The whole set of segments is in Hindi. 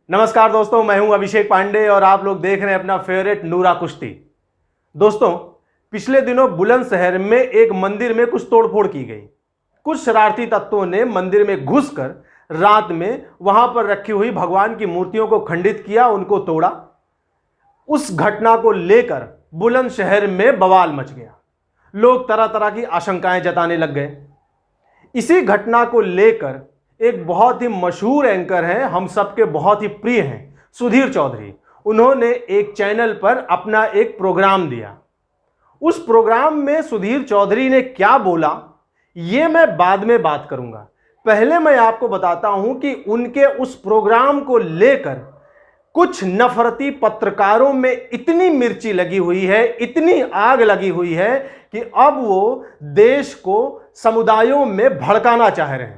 नमस्कार दोस्तों, मैं हूं अभिषेक पांडे और आप लोग देख रहे हैं अपना फेवरेट नूरा कुश्ती। दोस्तों, पिछले दिनों बुलंदशहर में एक मंदिर में कुछ तोड़फोड़ की गई। कुछ शरारती तत्वों ने मंदिर में घुसकर रात में वहां पर रखी हुई भगवान की मूर्तियों को खंडित किया, उनको तोड़ा। उस घटना को लेकर बुलंदशहर में बवाल मच गया। लोग तरह तरह की आशंकाएं जताने लग गए। इसी घटना को लेकर एक बहुत ही मशहूर एंकर हैं, हम सबके बहुत ही प्रिय हैं, सुधीर चौधरी। उन्होंने एक चैनल पर अपना एक प्रोग्राम दिया। उस प्रोग्राम में सुधीर चौधरी ने क्या बोला ये मैं बाद में बात करूंगा। पहले मैं आपको बताता हूं कि उनके उस प्रोग्राम को लेकर कुछ नफरती पत्रकारों में इतनी मिर्ची लगी हुई है, इतनी आग लगी हुई है कि अब वो देश को समुदायों में भड़काना चाह रहे हैं।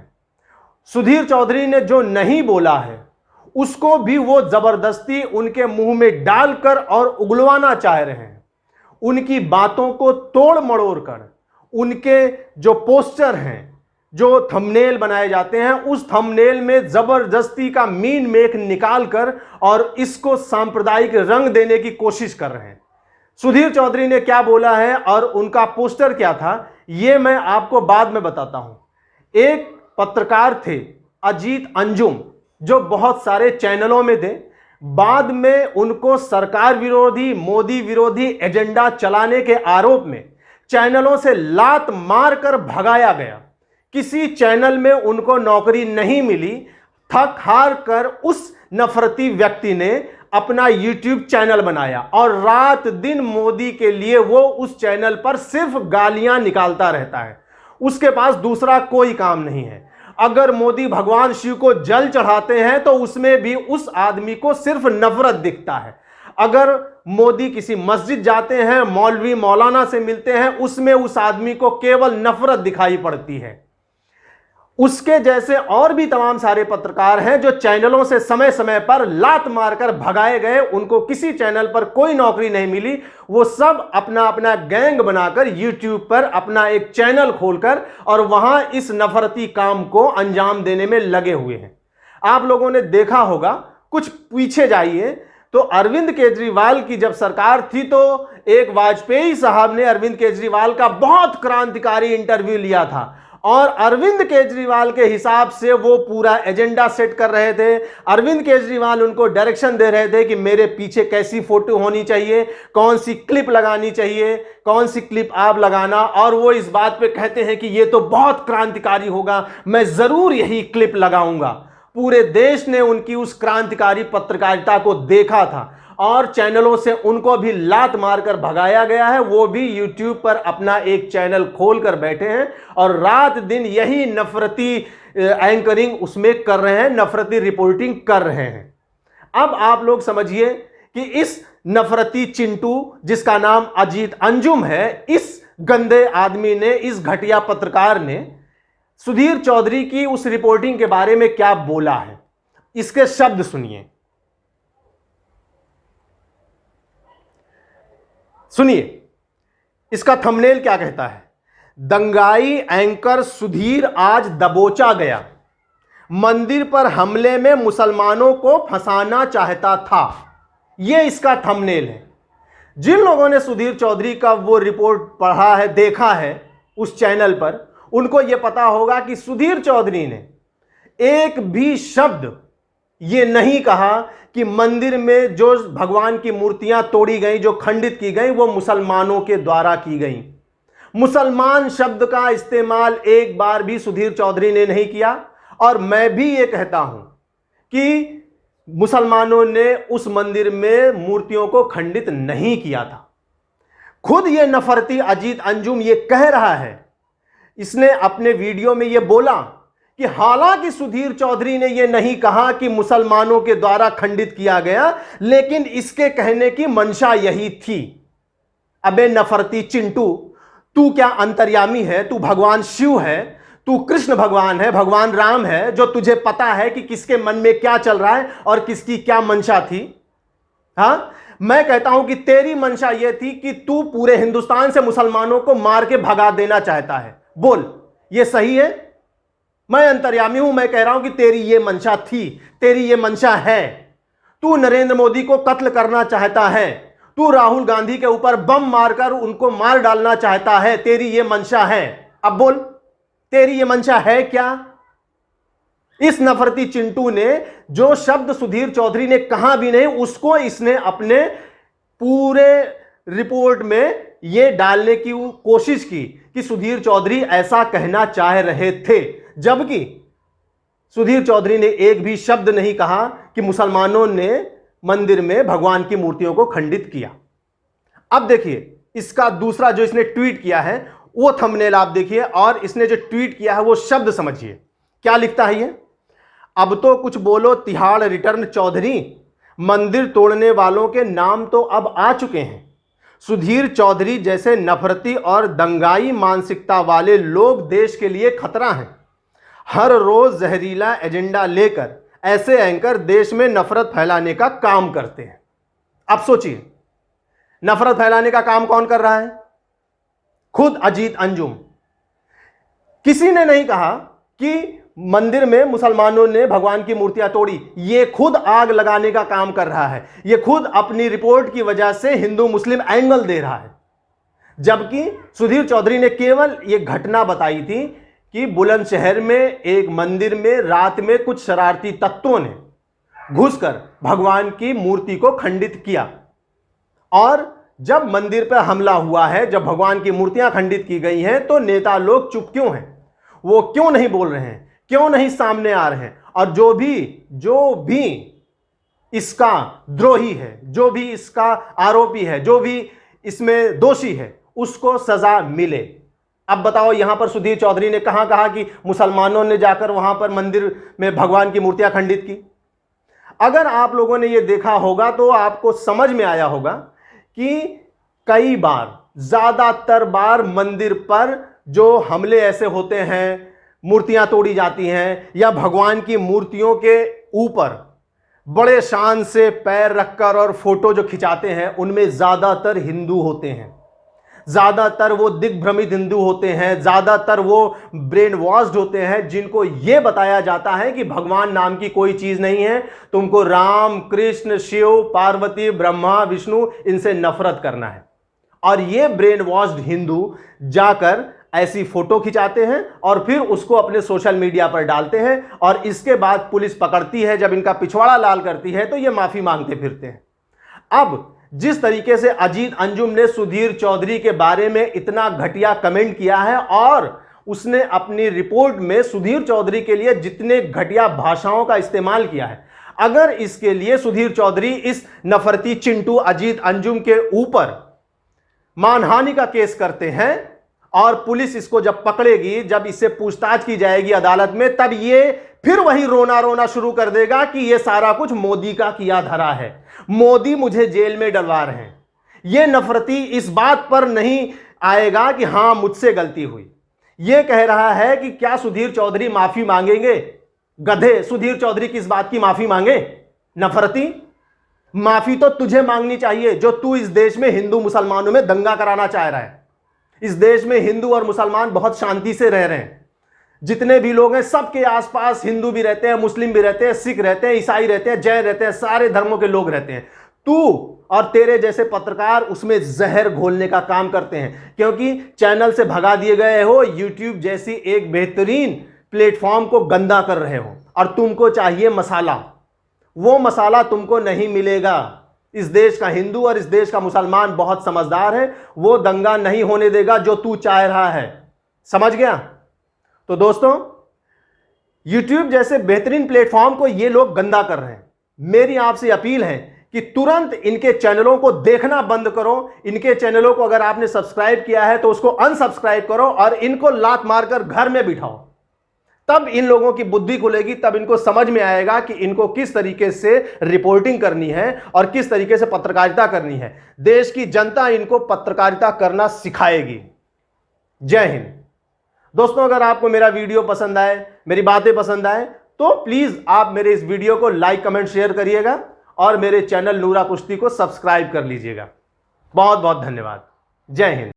सुधीर चौधरी ने जो नहीं बोला है उसको भी वो जबरदस्ती उनके मुंह में डालकर और उगलवाना चाह रहे हैं। उनकी बातों को तोड़ मड़ोड़ कर उनके जो पोस्टर हैं, जो थंबनेल बनाए जाते हैं, उस थंबनेल में जबरदस्ती का मीन मेख निकाल कर और इसको सांप्रदायिक रंग देने की कोशिश कर रहे हैं। सुधीर चौधरी ने क्या बोला है और उनका पोस्टर क्या था ये मैं आपको बाद में बताता हूं। एक पत्रकार थे अजीत अंजुम, जो बहुत सारे चैनलों में थे। बाद में उनको सरकार विरोधी, मोदी विरोधी एजेंडा चलाने के आरोप में चैनलों से लात मारकर भगाया गया। किसी चैनल में उनको नौकरी नहीं मिली। थक हार कर उस नफरती व्यक्ति ने अपना यूट्यूब चैनल बनाया और रात दिन मोदी के लिए वो उस चैनल पर सिर्फ गालियां निकालता रहता है। उसके पास दूसरा कोई काम नहीं है। अगर मोदी भगवान शिव को जल चढ़ाते हैं तो उसमें भी उस आदमी को सिर्फ नफरत दिखता है। अगर मोदी किसी मस्जिद जाते हैं, मौलवी मौलाना से मिलते हैं, उसमें उस आदमी को केवल नफरत दिखाई पड़ती है। उसके जैसे और भी तमाम सारे पत्रकार हैं जो चैनलों से समय समय पर लात मारकर भगाए गए, उनको किसी चैनल पर कोई नौकरी नहीं मिली। वो सब अपना अपना गैंग बनाकर यूट्यूब पर अपना एक चैनल खोलकर और वहां इस नफरती काम को अंजाम देने में लगे हुए हैं। आप लोगों ने देखा होगा, कुछ पीछे जाइए तो अरविंद केजरीवाल की जब सरकार थी तो एक वाजपेयी साहब ने अरविंद केजरीवाल का बहुत क्रांतिकारी इंटरव्यू लिया था और अरविंद केजरीवाल के हिसाब से वो पूरा एजेंडा सेट कर रहे थे। अरविंद केजरीवाल उनको डायरेक्शन दे रहे थे कि मेरे पीछे कैसी फोटो होनी चाहिए, कौन सी क्लिप लगानी चाहिए, कौन सी क्लिप आप लगाना। और वो इस बात पे कहते हैं कि ये तो बहुत क्रांतिकारी होगा, मैं जरूर यही क्लिप लगाऊंगा। पूरे देश ने उनकी उस क्रांतिकारी पत्रकारिता को देखा था और चैनलों से उनको भी लात मारकर भगाया गया है। वो भी यूट्यूब पर अपना एक चैनल खोलकर बैठे हैं और रात दिन यही नफरती एंकरिंग उसमें कर रहे हैं, नफरती रिपोर्टिंग कर रहे हैं। अब आप लोग समझिए कि इस नफरती चिंटू जिसका नाम अजीत अंजुम है, इस गंदे आदमी ने, इस घटिया पत्रकार ने सुधीर चौधरी की उस रिपोर्टिंग के बारे में क्या बोला है। इसके शब्द सुनिए, सुनिए इसका थंबनेल क्या कहता है। दंगाई एंकर सुधीर आज दबोचा गया, मंदिर पर हमले में मुसलमानों को फंसाना चाहता था। यह इसका थंबनेल है। जिन लोगों ने सुधीर चौधरी का वो रिपोर्ट पढ़ा है, देखा है उस चैनल पर, उनको यह पता होगा कि सुधीर चौधरी ने एक भी शब्द ये नहीं कहा कि मंदिर में जो भगवान की मूर्तियां तोड़ी गई, जो खंडित की गई, वो मुसलमानों के द्वारा की गई। मुसलमान शब्द का इस्तेमाल एक बार भी सुधीर चौधरी ने नहीं किया। और मैं भी ये कहता हूं कि मुसलमानों ने उस मंदिर में मूर्तियों को खंडित नहीं किया था। खुद ये नफरती अजीत अंजुम ये कह रहा है, इसने अपने वीडियो में ये बोला कि हालांकि सुधीर चौधरी ने यह नहीं कहा कि मुसलमानों के द्वारा खंडित किया गया, लेकिन इसके कहने की मंशा यही थी। अबे नफरती चिंटू, तू क्या अंतर्यामी है? तू भगवान शिव है, तू कृष्ण भगवान है, भगवान राम है, जो तुझे पता है कि किसके मन में क्या चल रहा है और किसकी क्या मंशा थी। हां, मैं कहता हूं कि तेरी मंशा यह थी कि तू पूरे हिंदुस्तान से मुसलमानों को मार के भगा देना चाहता है। बोल, यह सही है? मैं अंतर्यामी हूं, मैं कह रहा हूं कि तेरी ये मंशा थी, तेरी ये मंशा है। तू नरेंद्र मोदी को कत्ल करना चाहता है, तू राहुल गांधी के ऊपर बम मारकर उनको मार डालना चाहता है, तेरी ये मंशा है। अब बोल, तेरी ये मंशा है क्या? इस नफरती चिंटू ने जो शब्द सुधीर चौधरी ने कहा भी नहीं, उसको इसने अपने पूरे रिपोर्ट में यह डालने की कोशिश की कि सुधीर चौधरी ऐसा कहना चाह रहे थे, जबकि सुधीर चौधरी ने एक भी शब्द नहीं कहा कि मुसलमानों ने मंदिर में भगवान की मूर्तियों को खंडित किया। अब देखिए इसका दूसरा जो इसने ट्वीट किया है वो थंबनेल आप देखिए, और इसने जो ट्वीट किया है वो शब्द समझिए क्या लिखता है ये। अब तो कुछ बोलो तिहाड़ रिटर्न चौधरी, मंदिर तोड़ने वालों के नाम तो अब आ चुके हैं। सुधीर चौधरी जैसे नफरती और दंगाई मानसिकता वाले लोग देश के लिए खतरा हैं। हर रोज जहरीला एजेंडा लेकर ऐसे एंकर देश में नफरत फैलाने का काम करते हैं। अब सोचिए, नफरत फैलाने का काम कौन कर रहा है? खुद अजीत अंजुम। किसी ने नहीं कहा कि मंदिर में मुसलमानों ने भगवान की मूर्तियां तोड़ी, ये खुद आग लगाने का काम कर रहा है, ये खुद अपनी रिपोर्ट की वजह से हिंदू मुस्लिम एंगल दे रहा है। जबकि सुधीर चौधरी ने केवल ये घटना बताई थी कि बुलंदशहर में एक मंदिर में रात में कुछ शरारती तत्वों ने घुसकर भगवान की मूर्ति को खंडित किया, और जब मंदिर पर हमला हुआ है, जब भगवान की मूर्तियां खंडित की गई हैं, तो नेता लोग चुप क्यों हैं? वो क्यों नहीं बोल रहे हैं? क्यों नहीं सामने आ रहे हैं? और जो भी इसका द्रोही है, जो भी इसका आरोपी है, जो भी इसमें दोषी है, उसको सजा मिले। अब बताओ, यहां पर सुधीर चौधरी ने कहां कहा कि मुसलमानों ने जाकर वहां पर मंदिर में भगवान की मूर्तियां खंडित की? अगर आप लोगों ने यह देखा होगा तो आपको समझ में आया होगा कि कई बार, ज्यादातर बार मंदिर पर जो हमले ऐसे होते हैं, मूर्तियां तोड़ी जाती हैं, या भगवान की मूर्तियों के ऊपर बड़े शान से पैर रखकर और फोटो जो खिंचाते हैं, उनमें ज्यादातर हिंदू होते हैं, ज्यादातर वो दिग्भ्रमित हिंदू होते हैं, ज्यादातर वो ब्रेन वॉश्ड होते हैं, जिनको यह बताया जाता है कि भगवान नाम की कोई चीज नहीं है, तुमको राम कृष्ण शिव पार्वती ब्रह्मा विष्णु इनसे नफरत करना है। और ये ब्रेन वॉश्ड हिंदू जाकर ऐसी फोटो खिंचाते हैं और फिर उसको अपने सोशल मीडिया पर डालते हैं, और इसके बाद पुलिस पकड़ती है, जब इनका पिछवाड़ा लाल करती है तो ये माफी मांगते फिरते हैं। अब जिस तरीके से अजीत अंजुम ने सुधीर चौधरी के बारे में इतना घटिया कमेंट किया है, और उसने अपनी रिपोर्ट में सुधीर चौधरी के लिए जितने घटिया भाषाओं का इस्तेमाल किया है, अगर इसके लिए सुधीर चौधरी इस नफरती चिंटू अजीत अंजुम के ऊपर मानहानि का केस करते हैं, और पुलिस इसको जब पकड़ेगी, जब इससे पूछताछ की जाएगी अदालत में, तब ये फिर वही रोना शुरू कर देगा कि ये सारा कुछ मोदी का किया धरा है, मोदी मुझे जेल में डलवा रहे हैं। ये नफरती इस बात पर नहीं आएगा कि हां मुझसे गलती हुई। ये कह रहा है कि क्या सुधीर चौधरी माफी मांगेंगे? गधे, सुधीर चौधरी किस बात की माफी मांगे? नफरती, माफी तो तुझे मांगनी चाहिए जो तू इस देश में हिंदू मुसलमानों में दंगा कराना चाह रहा है। इस देश में हिंदू और मुसलमान बहुत शांति से रह रहे हैं। जितने भी लोग हैं सबके आसपास हिंदू भी रहते हैं, मुस्लिम भी रहते हैं, सिख रहते हैं, ईसाई रहते हैं, जैन रहते हैं, सारे धर्मों के लोग रहते हैं। तू और तेरे जैसे पत्रकार उसमें जहर घोलने का काम करते हैं, क्योंकि चैनल से भगा दिए गए हो, यूट्यूब जैसी एक बेहतरीन प्लेटफॉर्म को गंदा कर रहे हो, और तुमको चाहिए मसाला। वो मसाला तुमको नहीं मिलेगा। इस देश का हिंदू और इस देश का मुसलमान बहुत समझदार है, वो दंगा नहीं होने देगा जो तू चाह रहा है। समझ गया? तो दोस्तों, YouTube जैसे बेहतरीन प्लेटफॉर्म को ये लोग गंदा कर रहे हैं। मेरी आपसे अपील है कि तुरंत इनके चैनलों को देखना बंद करो। इनके चैनलों को अगर आपने सब्सक्राइब किया है तो उसको अनसब्सक्राइब करो और इनको लात मारकर घर में बिठाओ। तब इन लोगों की बुद्धि खुलेगी, तब इनको समझ में आएगा कि इनको किस तरीके से रिपोर्टिंग करनी है और किस तरीके से पत्रकारिता करनी है। देश की जनता इनको पत्रकारिता करना सिखाएगी। जय हिंद। दोस्तों, अगर आपको मेरा वीडियो पसंद आए, मेरी बातें पसंद आए, तो प्लीज आप मेरे इस वीडियो को लाइक कमेंट शेयर करिएगा और मेरे चैनल नूरा कुश्ती को सब्सक्राइब कर लीजिएगा। बहुत बहुत धन्यवाद। जय हिंद।